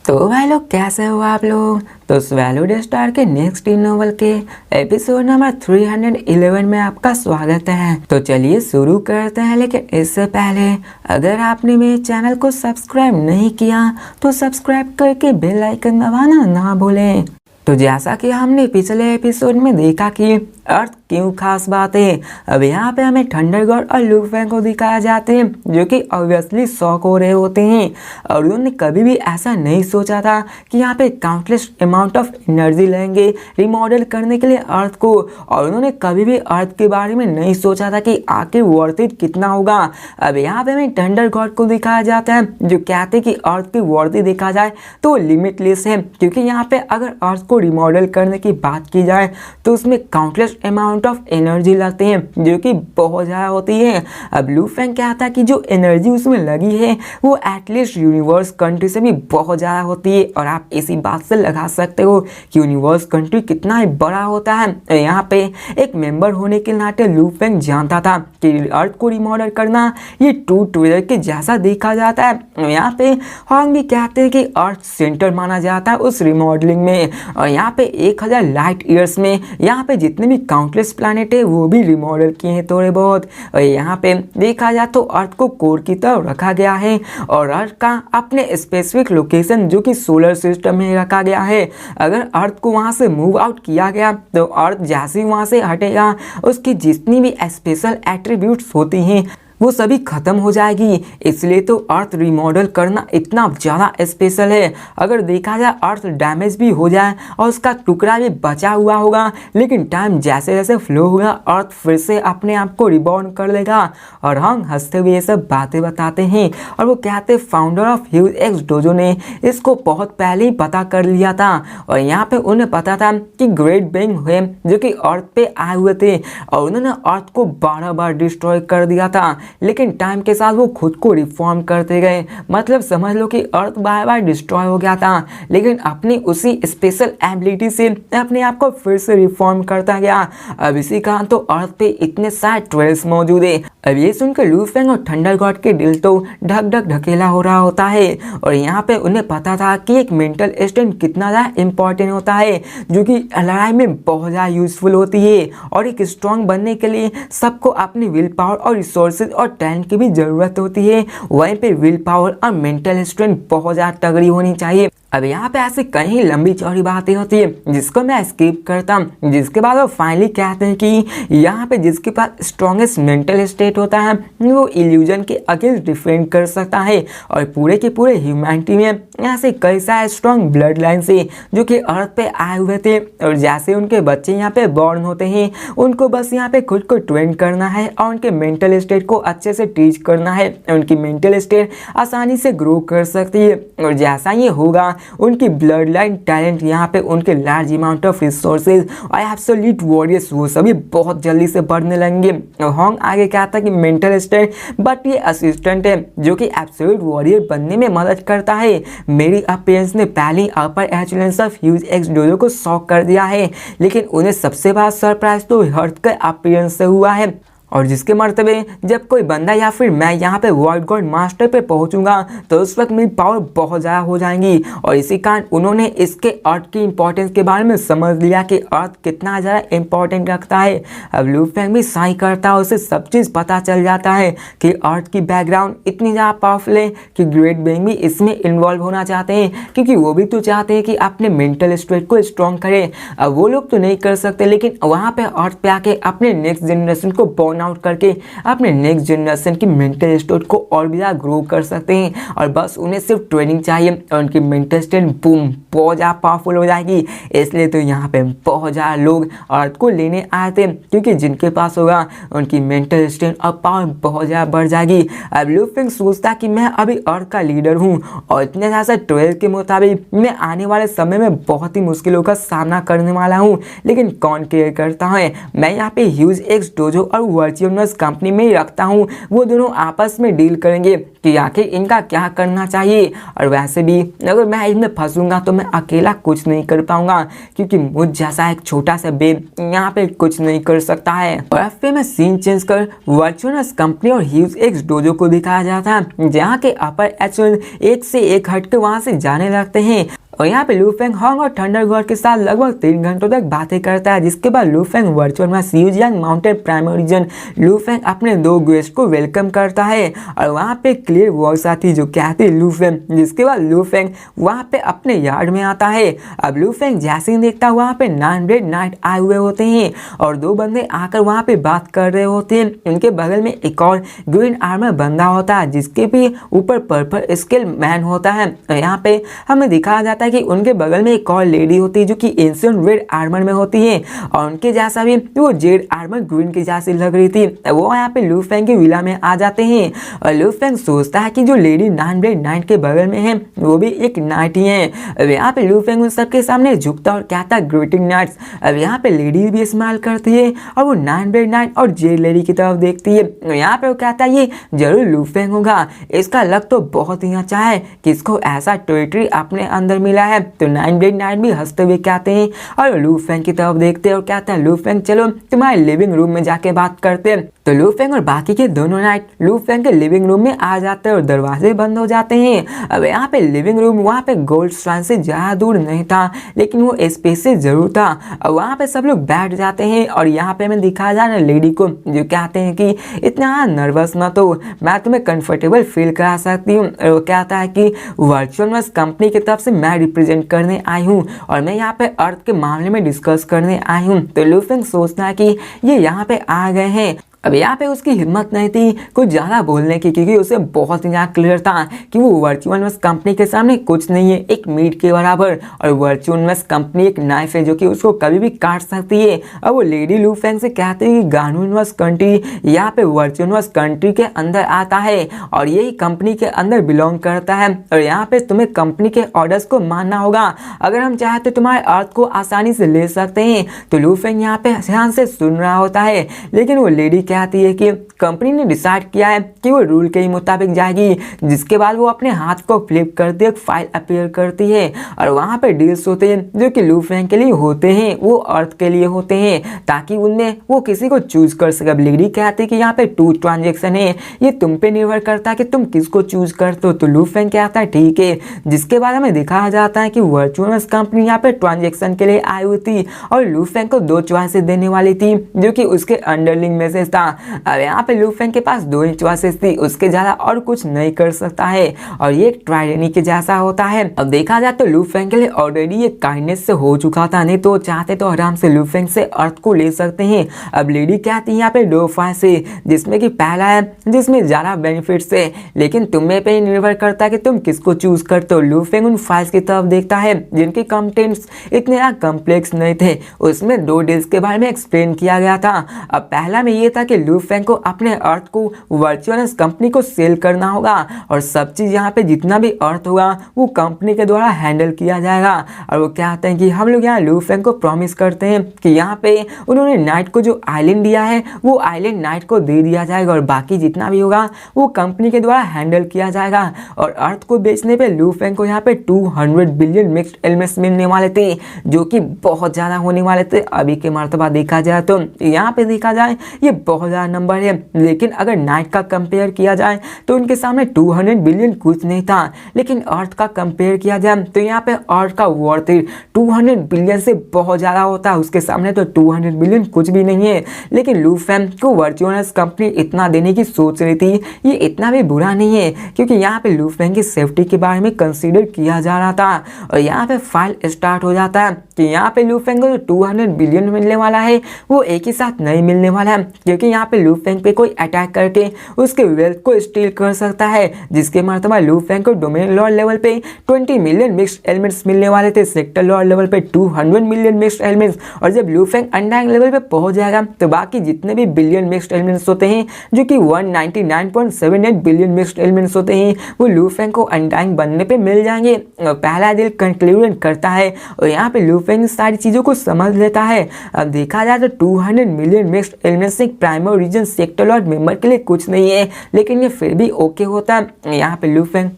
तो भाई लोग कैसे हो आप लोग। तो स्वैलो द स्टार के नेक्स्ट नॉवल के एपिसोड नंबर 311 में आपका स्वागत है। तो चलिए शुरू करते हैं, लेकिन इससे पहले अगर आपने मेरे चैनल को सब्सक्राइब नहीं किया तो सब्सक्राइब करके बेल आइकन दबाना ना भूलें। तो जैसा कि हमने पिछले एपिसोड में देखा कि अर्थ क्यों खास बात है, अब यहाँ पे हमें थंडर गॉड और लू फैंग को दिखाया जाते हैं जो कि ऑब्वियसली शॉक हो रहे होते हैं और उन्होंने कभी भी ऐसा नहीं सोचा था कि यहाँ पे काउंटलेस अमाउंट ऑफ एनर्जी लेंगे रिमॉडल करने के लिए अर्थ को, और उन्होंने कभी भी अर्थ के बारे में नहीं सोचा था कि आखिर वर्थ इट कितना होगा। अब यहाँ पे हमें थंडर गॉड को दिखाया जाता है जो कहते हैं कि अर्थ की वर्थ देखा जाए तो लिमिटलेस है, क्योंकि यहाँ पे अगर अर्थ को रिमॉडल करने की बात की जाए तो उसमें काउंटलेस अमाउंट ऑफ एनर्जी लगती है जो कि बहुत ज़्यादा होती है। अब लू फैंग कहता है कि जो एनर्जी उसमें लगी है वो एटलीस्ट यूनिवर्स कंट्री से भी बहुत ज़्यादा होती है, और आप इसी बात से लगा सकते हो कि यूनिवर्स कंट्री कितना बड़ा होता है। यहाँ पे एक मेंबर होने के नाते लू फैंग जानता था कि अर्थ को रिमॉडल करना ये टू ट्वेलर के जैसा देखा जाता है। यहाँ पे हॉन्ग भी कहते हैं कि अर्थ सेंटर माना जाता है उस रिमॉडलिंग में, और यहाँ पे 1000 लाइट ईयर्स में यहाँ पे जितने भी काउंटलेस प्लैनेट है वो भी रिमॉडल किए हैं थोड़े बहुत। और यहाँ पे देखा जाए तो अर्थ को कोर की तरफ रखा गया है और अर्थ का अपने स्पेसिफिक लोकेशन जो कि सोलर सिस्टम में रखा गया है। अगर अर्थ को वहाँ से मूव आउट किया गया तो अर्थ जैसे ही वहाँ से हटेगा उसकी जितनी भी स्पेशल एट्रीब्यूट्स होती हैं वो सभी खत्म हो जाएगी। इसलिए तो अर्थ रिमॉडल करना इतना ज़्यादा स्पेशल है। अगर देखा जाए अर्थ डैमेज भी हो जाए और उसका टुकड़ा भी बचा हुआ होगा, लेकिन टाइम जैसे जैसे फ्लो होगा अर्थ फिर से अपने आप को रिबॉर्न कर लेगा। और हम हंसते हुए ये सब बातें बताते हैं और वो कहते founder of huge x dojo ने इसको बहुत पहले ही पता कर लिया था, और यहाँ पे उन्हें पता था कि ग्रेट बिंग हुए जो कि अर्थ पे आए हुए थे और उन्होंने अर्थ को बार डिस्ट्रॉय कर दिया था, लेकिन टाइम के साथ वो खुद को रिफॉर्म करते गए। मतलब समझ लो कि अर्थ बार बार डिस्ट्रॉय हो गया था, लेकिन अपनी उसी स्पेशल एबिलिटी से अपने आप को फिर से रिफॉर्म करता गया। अब इसी कारण तो अर्थ पे इतने सारे ट्वेल्स मौजूद है। अब ये सुनकर लू फैंग और थंडर गॉड के दिल तो ढक ढकेला हो रहा होता है, और यहाँ पे उन्हें पता था कि एक मेंटल स्ट्रेंथ कितना ज़्यादा इंपॉर्टेंट होता है जो कि लड़ाई में बहुत ज़्यादा यूजफुल होती है। और एक स्ट्रॉन्ग बनने के लिए सबको अपनी विल पावर और रिसोर्सेज और टैलेंट की भी ज़रूरत होती है। वहीं पे विल पावर और मेंटल स्ट्रेंथ बहुत ज़्यादा तगड़ी होनी चाहिए। अब यहाँ पे ऐसी कई लंबी चौड़ी बातें होती है जिसको मैं स्किप करता हूँ, जिसके बाद वो फाइनली कहते हैं कि यहाँ पे जिसके पास स्ट्रॉन्गेस्ट मेंटल स्टेट होता है वो इल्यूजन के अगेंस्ट डिफेंड कर सकता है। और पूरे के पूरे ह्यूमैनिटी में ऐसे कई सारे स्ट्रॉन्ग ब्लड लाइन से जो कि अर्थ पे आए हुए थे, और जैसे उनके बच्चे यहाँ पे बॉर्न होते हैं उनको बस यहाँ पे खुद को ट्रेन करना है और उनके मेंटल स्टेट को अच्छे से टीच करना है। उनकी मेंटल स्टेट आसानी से ग्रो कर सकती है, और जैसा ये होगा उनकी ब्लड लाइन टैलेंट यहाँ पे उनके लार्ज अमाउंट ऑफ रिसोर्सेज और एब्सोल्यूट वॉरियर्स वो सभी बहुत जल्दी से बढ़ने लगेंगे। हॉन्ग आगे कहता कि मेंटल स्टेट बट ये असिस्टेंट है जो कि एब्सोल्यूट वॉरियर बनने में मदद करता है। मेरी अपीयरेंस ने पहली अपर एचलेंस ऑफ ह्यूज एक्स डोजो को शॉक कर दिया है, लेकिन उन्हें सबसे बड़ा सरप्राइज तो हर्ट के अपीयरेंस से हुआ है, और जिसके मर्तबे जब कोई बंदा या फिर मैं यहाँ पे वर्ल्ड गॉड मास्टर पे पहुँचूंगा तो उस वक्त मेरी पावर बहुत ज़्यादा हो जाएंगी। और इसी कारण उन्होंने इसके अर्थ की इंपॉर्टेंस के बारे में समझ लिया कि अर्थ कितना ज़्यादा इंपॉर्टेंट रखता है। अब लू फैंग भी साई करता है, उसे सब चीज़ पता चल जाता है कि अर्थ की बैकग्राउंड इतनी ज़्यादा पावरफुल है कि ग्रेट बिंग भी इसमें इन्वॉल्व होना चाहते हैं, क्योंकि वो भी तो चाहते हैं कि अपने मेंटल स्टेट को स्ट्रॉन्ग करें। अब वो लोग तो नहीं कर सकते, लेकिन वहाँ पर अर्थ पे आके अपने नेक्स्ट जनरेशन को आउट करके अपने नेक्स्ट जनरेशन की मेंटल स्टेट को और भी ज़्यादा ग्रो कर सकते हैं। और बस उन्हें सिर्फ ट्रेनिंग चाहिए और उनकी मेंटल स्टेट बूम बहुत ज़्यादा पावरफुल हो जाएगी। इसलिए तो यहाँ पे बहुत ज़्यादा लोग अर्थ को लेने आए थे, क्योंकि जिनके पास होगा उनकी मेंटल स्टेट और पावर बहुत ज़्यादा बढ़ जाएगी। अब लू फैंग सोचता कि मैं अभी अर्थ का लीडर हूँ और इतने ज़्यादा 12 के मुताबिक मैं आने वाले समय में बहुत ही मुश्किलों का सामना करने वाला हूँ, लेकिन कौन केयर करता है। मैं यहाँ पे ह्यूज एक्स डोजो और वर्चुअल यूनिवर्स कंपनी में ही रखता हूँ, वो दोनों आपस में डील करेंगे कि आखिर इनका क्या करना चाहिए। और वैसे भी अगर मैं इनमें फंसूंगा तो मैं अकेला कुछ नहीं कर पाऊंगा, क्योंकि मुझ जैसा एक छोटा सा बेब यहाँ पे कुछ नहीं कर सकता है। और फिर मैं सीन चेंज कर वर्चुअल यूनिवर्स कंपनी और ह्यूज एक्स डोजो को दिखाया जाता है, जहाँ के अपर एचुअल एक से एक हट के वहाँ से जाने लगते हैं। और यहाँ पे लू फेंग हॉन्ग और थंडर गॉड के साथ लगभग 3 घंटों तक बातें करता है, जिसके बाद लू फेंग वर्चुअल में सीजियांग mountain primary region Lu Feng अपने 2 गेस्ट को वेलकम करता है। और वहाँ पे क्लियर वॉइस आती जो कहती है लू फेंग, जिसके बाद लू फेंग वहाँ पे अपने यार्ड में आता है। अब लू फेंग जैसे ही देखता वहाँ पे 9 ब्लेड नाइट आए हुए होते हैं और 2 बंदे आकर वहाँ पे बात कर रहे होते हैं। उनके बगल में एक और ग्रीन आर्मर बंदा होता है, जिसके भी ऊपर पर्पल स्केल मैन होता है। यहाँ पे हमें दिखाया जाता है कि उनके बगल में एक और लेडी होती है जो कि एंशिएंट रेड आर्मर में होती है, और उनके जैसा भी वो जेड आर्मर ग्रीन की जैसी लग रही थी। वो यहाँ पे लू फेंग की विला में आ जाते हैं और लू फेंग सोचता है कि जो लेडी 9 ब्लेड नाइट के बगल में है वो भी एक नाइट ही है। अब यहाँ पे लू फेंग उन सबके सामने झुकता और कहता है ग्रीटिंग नाइट्स। अब यहाँ पे लेडी भी स्माइल करती है और वो 9 ब्लेड नाइट और जेड लेडी की तरफ देखती है। यहाँ पे वो कहता है ये जरूर लू फेंग होगा, इसका लक तो बहुत ही अच्छा है कि इसको ऐसा टेरिटरी अपने अंदर मिला है। तो 9 ब्लेड नाइट भी हंसते हुए कहते हैं और लू फेंग की तरफ देखते हैं और कहता है लू फेंग चलो तुम्हारे लिविंग रूम में जाके बात करते हैं। तो लू फेंग और बाकी के दोनों नाइट लू फेंग के लिविंग रूम में आ जाते हैं और दरवाजे बंद हो जाते हैं। अब यहाँ पे लिविंग रूम वहाँ पे गोल्ड स्ट्राइन से ज्यादा दूर नहीं था, लेकिन वो स्पेस से जरूर था। अब वहाँ पे सब लोग बैठ जाते हैं और यहाँ पे हमें दिखाया जा रहा है लेडी को जो कहते हैं कि इतना नर्वस ना तो मैं तुम्हें कंफर्टेबल फील करा सकती हूँ। और वो कहता है कि वर्चुअल यूनिवर्स कंपनी की तरफ से मैं रिप्रेजेंट करने आई हूँ और मैं यहाँ पे अर्थ के मामले में डिस्कस करने आई हूँ। तो लू फेंग सोचता है कि ये यहाँ पे आ गए हैं। अब यहाँ पे उसकी हिम्मत नहीं थी कुछ ज़्यादा बोलने की, क्योंकि उसे बहुत ही ज़्यादा क्लियर था कि वो वर्चुअल यूनिवर्स कंपनी के सामने कुछ नहीं है, एक मीट के बराबर। और वर्चुअल यूनिवर्स कंपनी एक नाइफ है जो कि उसको कभी भी काट सकती है। अब वो लेडी लू फेंग से कहती है कि गानू यूनिवर्स कंट्री यहाँ पे वर्चुअल यूनिवर्स कंट्री के अंदर आता है और यही कंपनी के अंदर बिलोंग करता है और यहाँ पे तुम्हें कंपनी के ऑर्डर्स को मानना होगा। अगर हम चाहे तो तुम्हारे अर्थ को आसानी से ले सकते हैं। तो लू फेंग यहाँ पे ध्यान से सुन रहा होता है, लेकिन वो लेडी कहती है कि कंपनी ने डिसाइड किया है कि वो रूल के ही मुताबिक जाएगी। जिसके बाद वो अपने हाथ को फ्लिप करती है, एक फाइल अपीयर करती है और वहाँ पे डील्स होते हैं जो कि लू फेंग के लिए होते हैं, वो अर्थ के लिए होते हैं, ताकि उनमें वो किसी को चूज कर सके। अब लेडी कहती है कि यहाँ पे 2 ट्रांजेक्शन है, ये तुम पे निर्भर करता है कि तुम किसको चूज करते हो। तो लू फेंग कहता है ठीक है। जिसके बाद हमें दिखाया जाता है कि वर्चुअल कंपनी यहाँ पे ट्रांजेक्शन के लिए आई हुई थी और लू फेंग को 2 चॉइसेस देने वाली थी जो कि उसके अंडरलिंग मैसेज था। अब यहाँ पे लू फेंग के पास 2 ही चॉइसेस थी, उसके ज्यादा और कुछ नहीं कर सकता है और ये एक ट्रायडेनी के जैसा होता है। अब देखा जाए तो लू फेंग के लिए ऑलरेडी ये काइंडनेस से हो चुका था, नहीं तो चाहते तो आराम से लू फेंग से अर्थ को ले सकते हैं। अब लेडी कहती है यहाँ पे 2 फाइल्स है, जिसमें कि पहला है जिसमें ज्यादा बेनिफिट्स है, लेकिन तुम्हें पे निर्भर करता है कि तुम किसको चूज करते हो। लू फेंग उन फाइल्स की तरफ देखता है जिनके कंटेंट्स इतने कॉम्प्लेक्स नहीं थे, उसमें 2 डील्स के बारे में एक्सप्लेन किया गया था। अब पहला में ये था कि लू फेंग को अपने अर्थ को वर्चुअल कंपनी को सेल करना होगा और सब चीज यहाँ पे जितना भी अर्थ होगा वो कंपनी के द्वारा हैंडल किया जाएगा। और वो कहते हैं कि हम लोग यहाँ लू फेंग को प्रॉमिस करते हैं कि यहाँ पे उन्होंने नाइट को जो आइलैंड दिया है वो आइलैंड नाइट को दे दिया जाएगा और बाकी जितना भी होगा वो कंपनी के द्वारा हैंडल किया जाएगा। और अर्थ को बेचने पे लू फेंग को यहाँ पे 200 बिलियन मिक्स्ड एलिमेंट्स मिलने वाले थे, जो कि बहुत ज्यादा होने वाले थे। अभी के मर्तबा देखा जाए तो यहाँ पे देखा जाए ये बहुत ज्यादा नंबर है, लेकिन अगर नाइट का कंपेयर किया जाए तो उनके सामने 200 बिलियन कुछ नहीं था। लेकिन अर्थ का कंपेयर किया जाए तो यहाँ पे अर्थ का वर्थ 200 बिलियन से बहुत ज्यादा होता है, उसके सामने तो 200 बिलियन कुछ भी नहीं है। लेकिन लू फेंग को वर्चुअल कंपनी इतना देने की सोच रही थी, ये इतना भी बुरा नहीं है, क्योंकि यहाँ पे लू फेंग की सेफ्टी के बारे में कंसीडर किया जा रहा था। और यहाँ पे फाइल स्टार्ट हो जाता है कि यहाँ पे लू फेंग को 200 बिलियन मिलने वाला है वो एक ही साथ नहीं मिलने वाला है, क्योंकि यहाँ पे लू फेंग पे कोई अटैक करके उसके वेल्थ को स्टील कर सकता है, जिसके मर्तबा लू फेंग को डोमेन लॉर्ड लेवल पे 20 मिलियन मिक्स्ड एलिमेंट्स मिलने वाले थे, सेक्टर लॉर्ड लेवल पे 200 मिलियन मिक्स्ड एलिमेंट्स, और जब लू फेंग अनडाइंग लेवल पे पहुंच जाएगा तो बाकी जितने भी बिलियन मिक्स्ड एलिमेंट्स होते हैं जो कि 199.78 बिलियन मिक्स्ड एलिमेंट्स होते हैं वो लू फेंग को अनडाइंग बनने पे मिल जाएंगे। और पहला दिल कंक्लूजन करता है और यहाँ पे लू फेंग सारी चीजों को समझ लेता है। अब देखा जाए तो 200 मिलियन मिक्स्ड एलिमेंट्स एक प्राइमो रीजन सेक्टर लॉर्ड मेंबर के लिए कुछ नहीं है, लेकिन ये फिर भी ओके होता है यहाँ पे लू फेंग।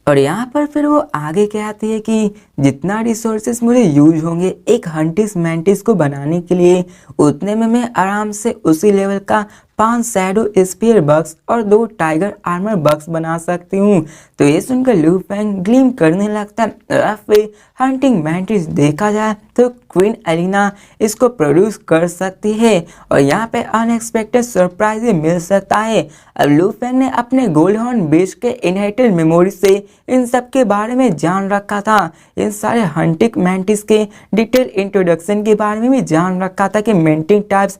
और यहाँ पर फिर वो आगे कहती है कि जितना रिसोर्सेस मुझे यूज होंगे एक हंटिस मैंटिस को बनाने के लिए, उतने में मैं आराम से उसी लेवल का 5 शैडो स्पीयर बक्स और 2 टाइगर आर्मर बक्स बना सकती हूँ। तो ये सुनकर लू फेंग ग्लीम करने लगता है। और फिर हंटिंग मैंटिस देखा जाए तो क्वीन एलिना इसको प्रोड्यूस कर सकती है और यहाँ पे अनएक्सपेक्टेड सरप्राइज भी मिल सकता है। अब लू फेंग ने अपने गोल्ड हॉर्न बेस के इनहेरिटेड मेमोरी से इन सब के बारे में जान रखा था। इन सारे हंटिंग मैंटिस के डिटेल इंट्रोडक्शन के बारे में भी जान रखा था कि मैंटिंग टाइप्स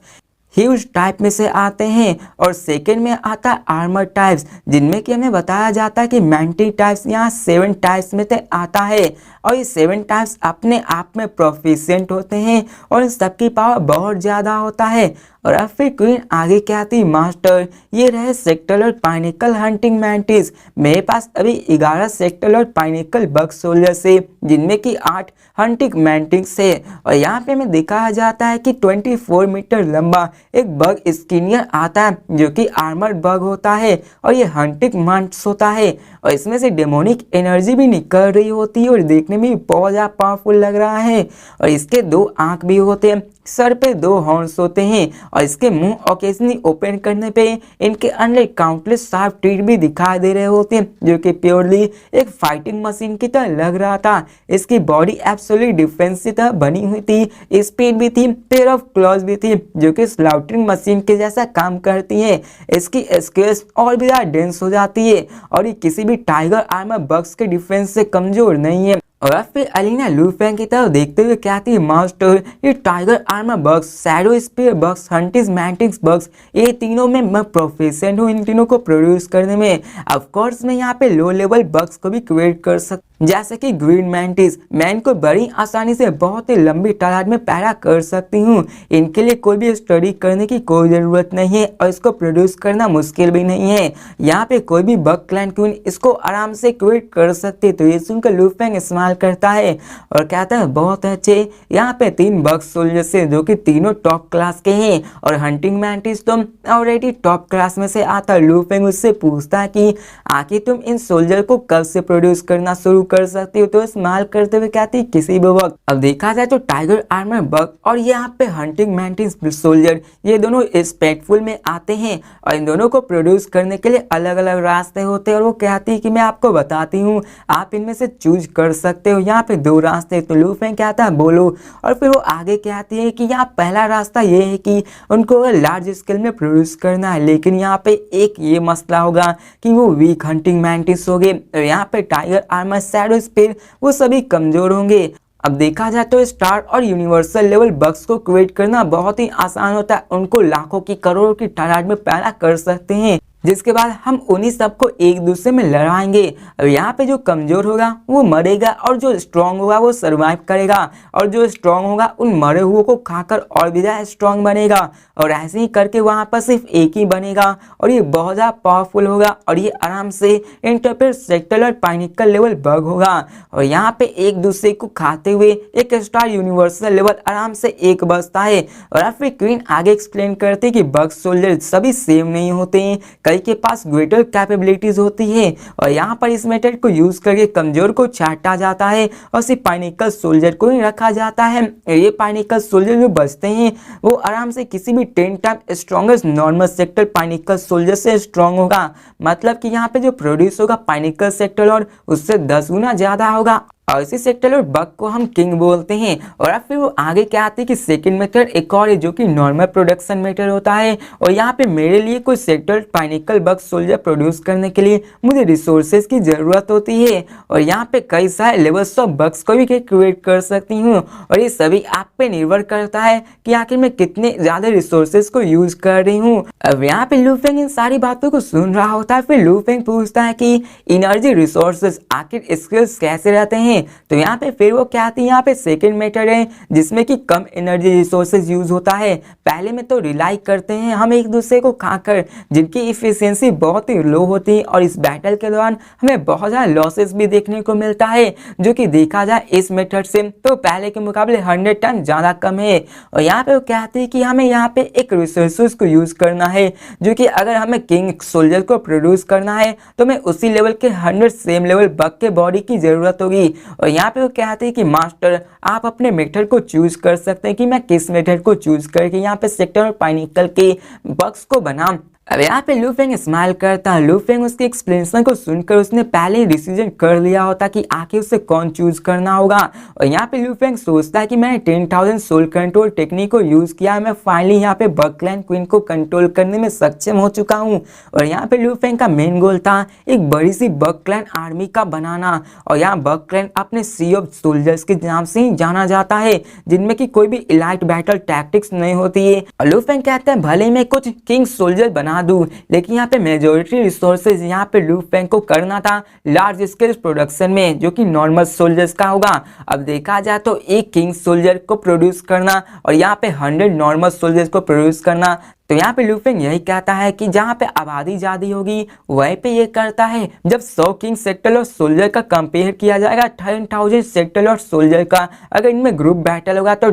ह्यूज टाइप में से आते हैं और सेकंड में आता है आर्मर टाइप्स, जिनमें कि हमें बताया जाता है कि मैंटिंग टाइप्स यहाँ 7 टाइप्स में से आता है और ये 7 टाइप्स अपने आप में प्रोफिशिएंट होते हैं और इन सबकी पावर बहुत ज़्यादा होता है। और अब फिर क्वीन आगे क्या आती, मास्टर ये रहे सेक्टर और पाइनिकल हंटिंग मैंटिस। मेरे पास अभी 11 सेक्टर और पाइनिकल बग सोल्जर से, जिनमें कि 8 हंटिंग मैंटिस है। और यहाँ पे हमें दिखाया जाता है कि 24 मीटर लंबा एक बग स्किनियर आता है जो कि आर्मर बग होता है और ये हंटिंग मंट्स होता है और इसमें से डेमोनिक एनर्जी भी निकल रही होती है और देखने में बहुत ज़्यादा पावरफुल लग रहा है। और इसके 2 आंख भी होते हैं, सर पे 2 हॉर्न्स होते हैं और इसके मुंह ओकेजनली ओपन करने पे इनके अंदर काउंटलेस शार्प टीथ भी दिखाई दे रहे होते हैं जो कि प्योरली एक फाइटिंग मशीन की तरह लग रहा था। इसकी बॉडी एब्सोल्यूट डिफेंस की तरह बनी हुई थी, स्पीड भी थी, पेयर ऑफ क्लॉज भी थी जो कि स्लाउटरिंग मशीन के जैसा काम करती है। इसकी स्केल्स और भी ज़्यादा डेंस हो जाती है और ये किसी भी टाइगर आर्मर बग्स के डिफेंस से कमजोर नहीं है। और फिर एलिना लू फेंग की तरफ देखते हुए कहती है, मास्टर ये tiger armour bugs, shadow spear bugs, हंटिस मैंटिस बग्स, ये तीनों में मैं प्रोफिशिएंट हूँ इन तीनों को प्रोड्यूस करने में। ऑफ कोर्स मैं यहाँ पे लो लेवल बग्स को भी क्रिएट कर सकता, जैसे कि ग्रीन मैंटिस। मैं इनको बड़ी आसानी से बहुत ही लंबी तादाद में पैदा कर सकती हूँ। इनके लिए कोई भी स्टडी करने की कोई ज़रूरत नहीं है और इसको प्रोड्यूस करना मुश्किल भी नहीं है। यहाँ पे कोई भी बग क्लैन क्वीन इसको आराम से क्रिएट कर सकती है। तो ये सुनकर लू फेंग इस्तेमाल करता है और कहता है, बहुत अच्छे, यहाँ पे 3 बग सोल्जर से जो कि तीनों टॉप क्लास के हैं और हंटिंग मैंटिस तो ऑलरेडी टॉप क्लास में से आता है। लू फेंग उससे पूछता है कि आखिर तुम इन सोल्जर को कब से प्रोड्यूस करना शुरू कर सकती हो। तो इस्तेमाल करते हुए कहती है, किसी भी वक्त। अब देखा जाए तो टाइगर आर्मर बग और यहाँ पे हंटिंग मैंटिस सोल्जर ये दोनों स्पेक्टफुल में आते हैं और इन दोनों को प्रोड्यूस करने के लिए अलग अलग रास्ते होते हैं और वो कहती है कि मैं आपको बताती हूँ, आप इनमें से चूज कर सकते हो। यहाँ पे 2 रास्ते। तो लू फेंग कहता है, बोलो। और फिर वो आगे कहती है कि यहाँ पहला रास्ता ये है कि उनको लार्ज स्केल में प्रोड्यूस करना है, लेकिन यहाँ पे एक ये मसला होगा कि वो वीक हंटिंग मैंटिस हो गए और यहाँ पे टाइगर आर्मर शैडो स्पीयर वो सभी कमजोर होंगे। अब देखा जाए तो स्टार और यूनिवर्सल लेवल बग्स को क्रिएट करना बहुत ही आसान होता है। उनको लाखों की करोड़ों की तादाद में पैदा कर सकते हैं, जिसके बाद हम उन्हीं सबको एक दूसरे में लड़ाएंगे। अब यहाँ पे जो कमजोर होगा वो मरेगा और जो स्ट्रांग होगा वो सरवाइव करेगा और जो स्ट्रांग होगा उन मरे हुए को खाकर और भी ज़्यादा स्ट्रांग बनेगा और ऐसे ही करके वहाँ पर सिर्फ एक ही बनेगा और ये बहुत ज़्यादा पावरफुल होगा और ये आराम से इंटरप्रेट सेक्टर और पाइनिकल लेवल बग होगा। और यहाँ पे एक दूसरे को खाते हुए एक स्टार यूनिवर्सल लेवल आराम से एक बचता है। और फिर क्वीन आगे एक्सप्लेन करती है कि बग सोल्जर सभी सेम नहीं होते हैं, कई के पास ग्रेटर कैपेबिलिटीज होती है और यहाँ पर इस मेथड को यूज करके कमजोर को छाटा जाता है और सिर्फ पाइनिकल सोल्जर को ही रखा जाता है। ये पाइनिकल सोल्जर जो बचते हैं वो आराम से किसी भी 10 time strongest normal sector pinnacle soldier से स्ट्रॉन्ग होगा। मतलब कि यहाँ पे जो प्रोड्यूस होगा पाइनिकल सेक्टर और उससे 10 गुना ज्यादा होगा और इसी सेक्टर और बग को हम किंग बोलते हैं। और अब फिर वो आगे क्या आती है कि सेकंड मेथड एक और है जो कि नॉर्मल प्रोडक्शन मेथड होता है और यहाँ पे मेरे लिए कोई सेक्टर पाइनिकल बग सोल्जर प्रोड्यूस करने के लिए मुझे रिसोर्सेज की जरूरत होती है और यहाँ पे कई सारे लेवल्स ऑफ बग्स को भी क्रिएट कर सकती हूँ और ये सभी आप पे निर्भर करता है कि आखिर मैं कितने ज्यादा रिसोर्सेज को यूज कर रही हूँ। अब यहाँ पे लू फेंग इन सारी बातों को सुन रहा होता है। फिर लू फेंग पूछता है कि एनर्जी रिसोर्सेज आखिर स्किल्स कैसे रहते हैं हैं। तो यहाँ पे फिर वो क्या आती है, यहाँ पे सेकेंड मेथड है जिसमें कि कम एनर्जी रिसोर्सेज यूज होता है। पहले में तो रिलाई करते हैं हम एक दूसरे को खाकर, जिनकी इफिशियंसी बहुत ही लो होती है और इस बैटल के दौरान हमें बहुत ज़्यादा लॉसेस भी देखने को मिलता है, जो कि देखा जाए इस मेथड से तो पहले के मुकाबले 100 टन ज़्यादा कम है। और यहाँ पे वो कहते हैं कि हमें यहाँ पे एक रिसोर्सेज को यूज़ करना है, जो कि अगर हमें किंग सोल्जर को प्रोड्यूस करना है तो हमें उसी लेवल के 100 सेम लेवल बग के बॉडी की ज़रूरत होगी। और यहाँ पे वो कहते हैं कि मास्टर आप अपने मेथड को चूज कर सकते हैं कि मैं किस मेथड को चूज करके यहाँ पे सेक्टर और पाइनिकल के बग्स को बनाऊं। अब यहाँ पे लू फेंग स्माइल करता है। लू फेंग उसके एक्सप्लेनेशन को सुनकर उसने पहले ही डिसीजन कर लिया होता कि आखिर उसे कौन चूज करना होगा। और यहाँ पे लू फेंग सोचता है कि मैंने 10,000 सोल कंट्रोल टेक्निक को यूज किया, मैं फाइनली यहाँ पे बग क्लैन क्वीन को कंट्रोल करने में सक्षम हो चुका हूँ। और यहाँ पे लू फेंग का मेन गोल था एक बड़ी सी बग क्लैन आर्मी का बनाना। और यहाँ बग क्लैन अपने सी ऑफ सोल्जर्स के नाम से ही जाना जाता है, जिनमें की कोई भी इलाइट बैटल टैक्टिक्स नहीं होती है। और लू फेंग कहते हैं भले मैं कुछ किंग सोल्जर बना दूं, लेकिन यहाँ पे मेजोरिटी रिसोर्सेज यहाँ पे लू फेंग को करना था लार्ज स्केल प्रोडक्शन में, जो कि नॉर्मल सोल्जर्स का होगा। अब देखा जाए तो एक किंग सोल्जर को प्रोड्यूस करना और यहाँ पे 100 नॉर्मल सोल्जर्स को प्रोड्यूस करना, तो यहाँ पे लू फेंग यही कहता है कि जहाँ पे आबादी ज़्यादा होगी वहीं पे ये करता है। जब 100 किंग सेक्टर और सोल्जर का कंपेयर किया जाएगा 10,000 सेक्टर और सोल्जर का, अगर इनमें ग्रुप बैटल होगा तो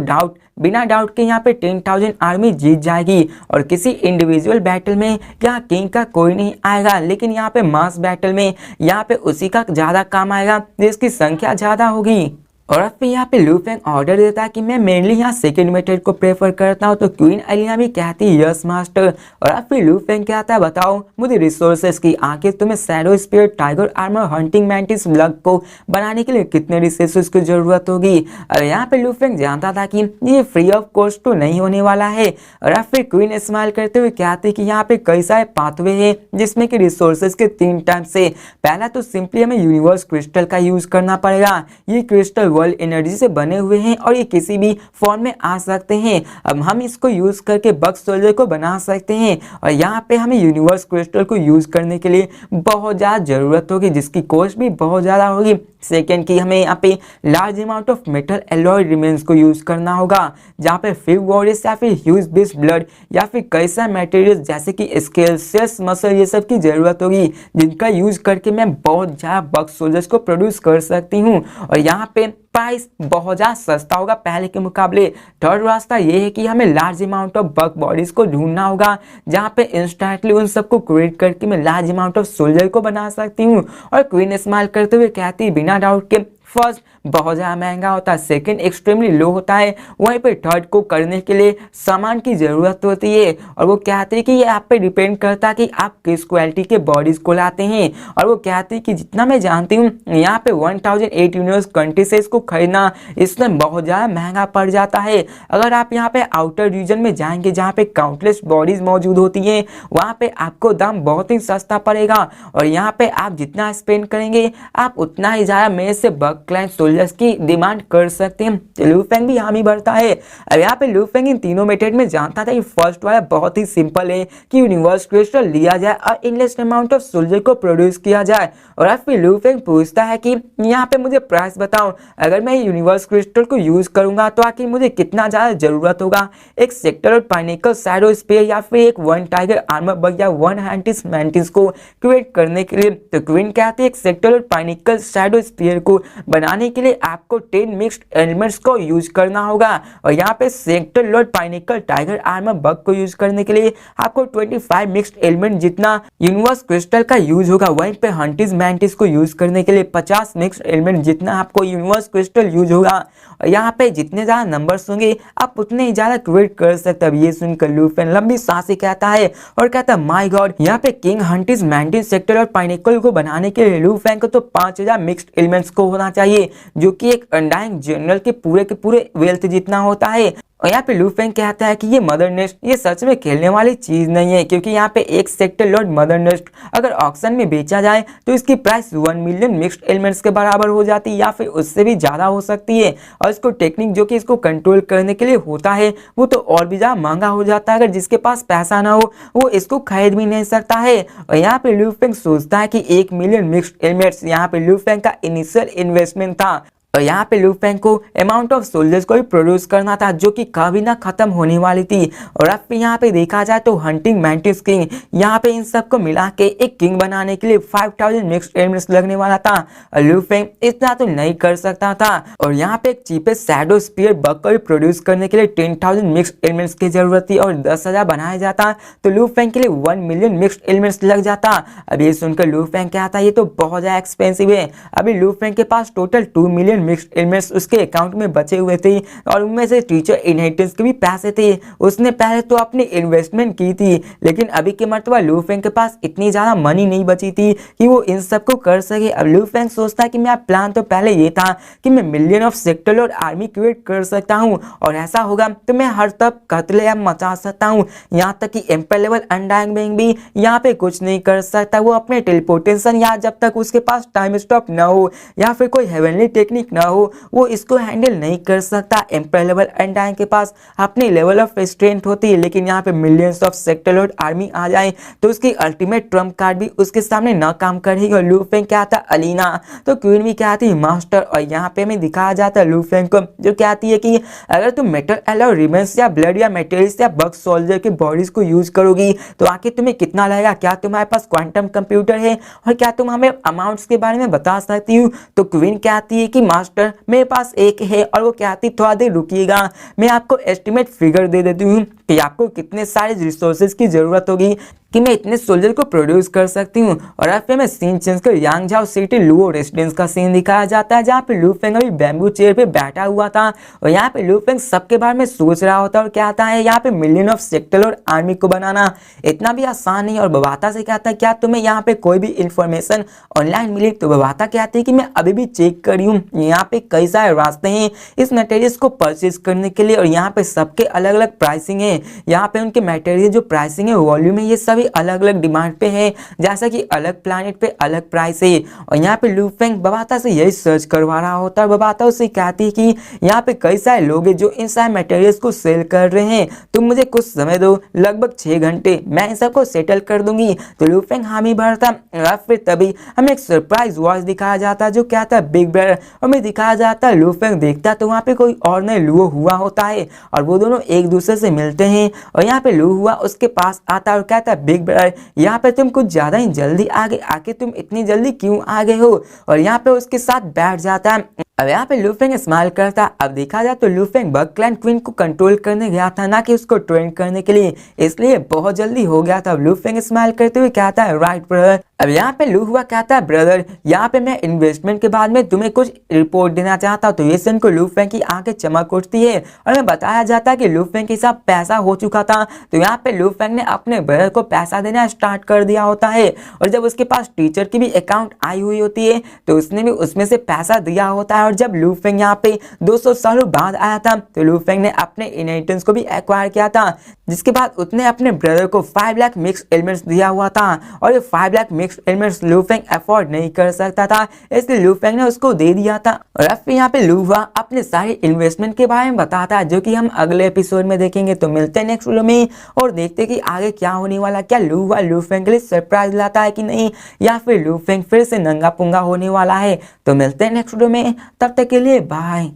बिना डाउट के यहाँ पे 10,000 आर्मी जीत जाएगी। और किसी इंडिविजुअल बैटल में यहाँ किंग का कोई नहीं आएगा, लेकिन यहाँ पे मास बैटल में यहाँ पे उसी का ज़्यादा काम आएगा जिसकी संख्या ज़्यादा होगी। और अब फिर यहाँ पे लू फेंग ऑर्डर देता है कि मैं मेनली यहाँ सेकंड मेथड को प्रेफर करता हूँ। तो क्वीन एलिना भी कहती है यस मास्टर। और अब फिर लू फेंग कहता है बताओ मुझे रिसोर्सेज की, आखिर तुम्हें shadow spear, tiger armour, hunting mantis ब्लग को बनाने के लिए कितने रिसोर्सेज की जरूरत होगी। और यहाँ पे लू फेंग जानता था कि ये फ्री ऑफ कॉस्ट तो नहीं होने वाला है। और अब फिर क्वीन स्माइल करते हुए कहते हैं कि यहाँ पे कई सारे पाथवे हैं जिसमें कि रिसोर्सेज के 3 टाइप से। पहला तो सिंपली हमें यूनिवर्स क्रिस्टल का यूज करना पड़ेगा। ये क्रिस्टल वर्ल्ड एनर्जी से बने हुए हैं और ये किसी भी फॉर्म में आ सकते हैं। अब हम इसको यूज करके बग सोल्जर को बना सकते हैं। और यहाँ पे हमें यूनिवर्स क्रिस्टल को यूज करने के लिए बहुत ज़्यादा जरूरत होगी, जिसकी कॉस्ट भी बहुत ज़्यादा होगी। सेकेंड की हमें यहाँ पे large amount of metal alloy remains को यूज करना होगा, जहाँ पे फिव वॉरिस या फिर ह्यूज बिस्ट ब्लड या फिर कई सारे मटेरियल जैसे कि स्केल, सेल्स, मसल ये सब की जरूरत होगी, जिनका यूज करके मैं बहुत ज़्यादा बग सोल्जर्स को प्रोड्यूस कर सकती हूँ। और यहाँ पे प्राइस बहुत ज़्यादा सस्ता होगा पहले के मुकाबले। थर्ड रास्ता ये है कि हमें large amount of bug bodies को ढूंढना होगा, जहाँ पे इंस्टेंटली उन सबको क्रिएट करके मैं लार्ज अमाउंट ऑफ सोल्जर को बना सकती हूँ। और क्वीन स्माइल करते हुए कहती बिना डाउट के फर्स्ट बहुत ज़्यादा महंगा होता है, सेकंड एक्सट्रीमली लो होता है, वहीं पे थर्ड को करने के लिए सामान की ज़रूरत होती है। और वो कहते हैं कि ये आप पे डिपेंड करता है कि आप किस क्वालिटी के बॉडीज़ को लाते हैं। और वो कहते हैं कि जितना मैं जानती हूँ यहाँ पे 1008 यूनिवर्स कंट्री से इसको खरीदना इसमें बहुत ज़्यादा महंगा पड़ जाता है। अगर आप यहाँ पे आउटर रीजन में जाएंगे जहाँ पे काउंटलेस बॉडीज़ मौजूद होती हैं, वहाँ पे आपको दाम बहुत ही सस्ता पड़ेगा। और यहाँ पे आप जितना स्पेंड करेंगे आप उतना ही ज़्यादा मेरे से बग क्लाइंट सोल्जर्स की डिमांड कर सकते हैं। तो लू फेंग भी हामी बढ़ता है। अब यहाँ पे लू फेंग इन तीनों मेथड में जानता था कि फर्स्ट वाला बहुत ही सिंपल है कि यूनिवर्स क्रिस्टल लिया जाए और इनलेस अमाउंट ऑफ सोल्जर को प्रोड्यूस किया जाए। और अब फिर लू फेंग पूछता है कि यहाँ पे मुझे प्राइस बताओ, अगर मैं यूनिवर्स क्रिस्टल को यूज करूंगा तो आखिर मुझे कितना ज्यादा जरूरत होगा, एक सेक्टर और पाइनिकल शैडो स्पेयर या फिर एक 1 टाइगर आर्मर बग या 1 हैंटिस मैंटिस को क्रिएट करने के लिए। तो क्वीन कहती है एक सेक्टर और पाइनिकल शैडो स्पेयर को बनाने के लिए आपको 10 मिक्स्ड एलिमेंट्स को यूज करना होगा। और यहाँ पे sector lord pinnacle tiger armour bug को यूज करने के लिए आपको 25 मिक्स्ड एलिमेंट जितना यूनिवर्स क्रिस्टल का यूज होगा। वहीं पे हंटिस मैंटिस को यूज करने के लिए 50 मिक्स्ड एलिमेंट जितना आपको यूनिवर्स क्रिस्टल यूज होगा। और यहाँ पे जितने ज्यादा नंबर्स होंगे आप उतने ही ज्यादा क्रिएट कर सकते हैं। अब ये सुनकर लू फेंग लंबी सांस कहता है और कहता है माय गॉड, यहाँ पे किंग हंटिस मैंटिस सेक्टर और पाइनिकल को बनाने के लिए लू फेंग को तो 5000 मिक्स्ड एलिमेंट्स को होना चाहिए, जो कि एक अनडाइंग जनरल के पूरे वेल्थ जितना होता है। और यहाँ पे लू फेंग कहता है कि ये मदर नेस्ट ये सच में खेलने वाली चीज नहीं है, क्योंकि यहाँ पे एक सेक्टर लॉर्ड मदर नेस्ट अगर ऑक्शन में बेचा जाए तो इसकी प्राइस 1 मिलियन मिक्स्ड एलिमेंट्स के बराबर हो जाती है या फिर उससे भी ज्यादा हो सकती है। और इसको टेक्निक जो कि इसको कंट्रोल करने के लिए होता है वो तो और भी ज्यादा महंगा हो जाता है। अगर जिसके पास पैसा ना हो वो इसको खरीद भी नहीं सकता है। और यहाँ पे लू फेंग सोचता है कि 1 मिलियन मिक्स्ड एलिमेंट्स यहाँ पे लू फेंग का इनिशियल इन्वेस्टमेंट था। और यहाँ पे लू फेंग को अमाउंट ऑफ सोल्जर्स को भी प्रोड्यूस करना था जो कि कभी ना खत्म होने वाली थी। और अब यहाँ पे देखा जाए तो हंटिंग मैंटिस किंग, यहाँ पे इन सबको मिला के एक किंग बनाने के लिए 5000 मिक्स्ड एलिमेंट्स लगने वाला था। और लू फेंग इतना तो नहीं कर सकता था। और यहाँ पे एक चीपेस्ट शैडो स्पीयर बग को भी प्रोड्यूस करने के लिए 10,000 मिक्स्ड एलिमेंट्स की जरूरत थी। और 10,000 बनाया जाता तो लू फेंग के लिए 1 मिलियन मिक्स्ड एलिमेंट्स लग जाता। अब ये सुनकर लू फेंग क्या था, ये तो बहुत ज्यादा एक्सपेंसिव है। अभी लू फेंग के पास टोटल 2 मिलियन मिक्स्ड एलिमेंट्स उसके अकाउंट में बचे हुए थे और उनमें से टीचर इनहेरिटेंस के भी पैसे थे। उसने पहले तो अपनी इन्वेस्टमेंट की थी, लेकिन अभी के मर्तबा लू फेंग के पास इतनी ज्यादा मनी नहीं बची थी कि वो इन सब को कर सके। अब लू फेंग सोचता है कि मेरा प्लान तो पहले ये था कि मैं मिलियन ऑफ सेक्टर और आर्मी क्रिएट कर सकता हूँ और ऐसा होगा तो मैं हर तरफ कत्लेआम मचा सकता हूँ, यहाँ तक कि एम्पायर लेवल अनडाइंग बेइंग भी यहाँ पे कुछ नहीं कर सकता। वो अपने टेलीपोर्टेशन या जब तक उसके पास टाइम स्टॉप ना हो या फिर कोई हेवनली टेक्निक ना हो वो इसको हैंडल नहीं कर सकता। एम्पायर लेवल अनडाइंग के पास अपनी लेवल ऑफ स्ट्रेंथ होती है, लेकिन यहाँ पे millions of sector lord army आ जाए तो उसकी अल्टीमेट ट्रम्प कार्ड भी उसके सामने ना काम करेगी। और लू फेंग क्या था अलीना, तो क्वीन भी क्या थी मास्टर। और यहाँ पे हमें दिखाया जाता है लू फेंग को जो कहती है कि अगर तुम मेटल एलॉय रिमेंस या ब्लड या मेटेरियल्स या बग सोल्जर की बॉडीज को यूज करोगी तो आखिर तुम्हें कितना लगेगा, क्या तुम्हारे पास क्वांटम कंप्यूटर है और क्या तुम हमें अमाउंट्स के बारे में बता सकती हो। तो क्वीन कहती है कि मास्टर मेरे पास एक है। और वो कहती थोड़ा देर रुकिएगा, मैं आपको एस्टिमेट फिगर दे देती हूँ कि आपको कितने सारे रिसोर्सेज की जरूरत होगी कि मैं इतने सोल्जर को प्रोड्यूस कर सकती हूँ। और अब फिर मैं सीन चेंज कर यांग झाओ सिटी लुओ रेसिडेंस का सीन दिखाया जाता है जहाँ पे लू फेंग अभी बैम्बू चेयर पे बैठा हुआ था और यहाँ पे लू फेंग सबके बारे में सोच रहा होता है और कहता है यहाँ पे मिलियन ऑफ सेक्टर और आर्मी को बनाना इतना भी आसान नहीं। और बबाता से कहता है क्या तुम्हें यहाँ पे कोई भी इंफॉर्मेशन ऑनलाइन मिली, तो बबाता कहती है कि मैं अभी भी चेक करी हूँ, यहाँ पे कई सारे रास्ते हैं इस मटेरियल्स को परचेज करने के लिए और यहाँ पे सबके अलग अलग प्राइसिंग है। यहाँ पे उनके मटेरियल जो प्राइसिंग है वॉल्यूम है ये सभी अलग अलग डिमांड पे है, जैसा कि अलग प्लैनेट पे अलग प्राइस है। और यहाँ पे लू फेंग बबाता से यही सर्च करवा रहा होता है। बबाता उससे कहती है कि यहाँ पे कई सारे लोग हैं जो इन सारे मटेरियल्स को सेल कर रहे हैं, तुम मुझे कुछ समय दो, लगभग 6 घंटे, मैं इन सबको सेटल कर दूंगी। तो लू फेंग हामी भरता। फिर तभी हमें एक सरप्राइज वॉच दिखाया जाता है जो कहता है बिग ब्रदर, और हमें दिखाया जाता है लू फेंग देखता है तो वहाँ पे कोई और नए लुओ हुआ होता है और वो दोनों एक दूसरे से मिलते हैं। और यहाँ पे लू हुआ उसके पास आता है और कहता है बिग ब्रदर यहाँ पे तुम कुछ ज्यादा ही जल्दी आ गए, आखिर तुम इतनी जल्दी क्यों आ गए हो। और यहाँ पे उसके साथ बैठ जाता है। अब यहाँ पे लू फेंग स्माइल करता। अब देखा जाए तो लू फेंग बग क्लैन क्वीन को कंट्रोल करने गया था, ना कि उसको ट्रेन करने के लिए, इसलिए बहुत जल्दी हो गया था। लू फेंग स्माइल करते हुए कहता है राइट ब्रदर। अब यहाँ पे लू हुआ कहता है ब्रदर यहाँ पे मैं इन्वेस्टमेंट के बाद में तुम्हें कुछ रिपोर्ट देना चाहता हूँ। तो ये सुन को लू फेंग की आंखें चमक उठती है और मैं बताया जाता है कि लू फेंग के साथ पैसा हो चुका था। तो यहाँ पे लू फेंग ने अपने ब्रदर को पैसा देना स्टार्ट कर दिया होता है और जब उसके पास टीचर की भी अकाउंट आई हुई होती है तो उसने भी उसमें से पैसा दिया होता है। और जब लू फेंग यहाँ पे 200 सालों बाद आया था तो लू फेंग ने अपने इनहेरिटेंस को भी एक्वायर किया था, जिसके बाद उसने अपने ब्रदर को 5 लाख मिक्स एलिमेंट्स दिया हुआ था और ये 5 लाख मिक्स एलिमेंट्स लू फेंग अफोर्ड नहीं कर सकता था, इसलिए लू फेंग ने उसको दे दिया था। और अब यहाँ पे लू हुआ अपने सारे इन्वेस्टमेंट के बारे में बताता है जो कि हम अगले एपिसोड में देखेंगे। तो मिलते हैं नेक्स्ट वीडियो में और देखते हैं कि आगे क्या होने वाला, क्या लू हुआ लू फेंग के लिए सरप्राइज लाता है कि नहीं, या फिर लू फेंग फिर से नंगा पुंगा होने वाला है। तो मिलते हैं नेक्स्ट वीडियो में, तब तक के लिए बाय।